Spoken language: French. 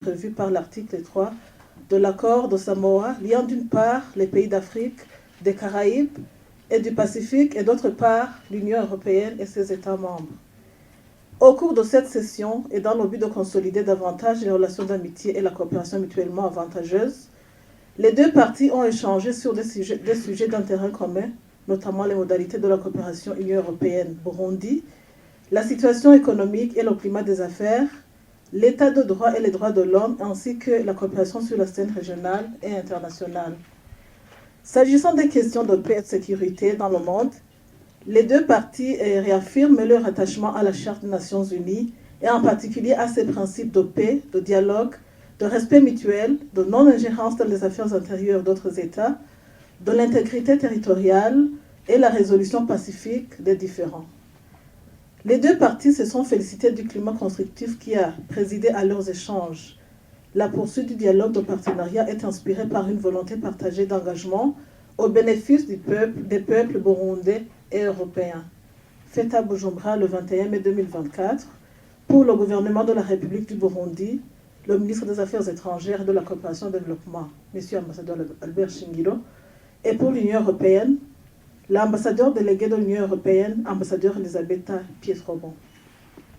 prévu par l'article 3 de l'accord de Samoa, liant d'une part les pays d'Afrique, des Caraïbes et du Pacifique et d'autre part l'Union européenne et ses États membres. Au cours de cette session et dans le but de consolider davantage les relations d'amitié et la coopération mutuellement avantageuse, les deux parties ont échangé sur des sujets d'intérêt commun, notamment les modalités de la coopération Union européenne-Burundi, la situation économique et le climat des affaires, l'état de droit et les droits de l'homme, ainsi que la coopération sur la scène régionale et internationale. S'agissant des questions de paix et de sécurité dans le monde, les deux parties réaffirment leur attachement à la Charte des Nations Unies et en particulier à ses principes de paix, de dialogue, de respect mutuel, de non-ingérence dans les affaires intérieures d'autres États, de l'intégrité territoriale et la résolution pacifique des différends. Les deux parties se sont félicitées du climat constructif qui a présidé à leurs échanges. La poursuite du dialogue de partenariat est inspirée par une volonté partagée d'engagement au bénéfice des peuples burundais et européens. Fait à Bujumbura le 21 mai 2024, pour le gouvernement de la République du Burundi, le ministre des Affaires étrangères et de la coopération et du développement, M. l'ambassadeur Albert Shingiro, et pour l'Union européenne, l'ambassadeur délégué de l'Union européenne, ambassadeur Elisabetta Pietrobon.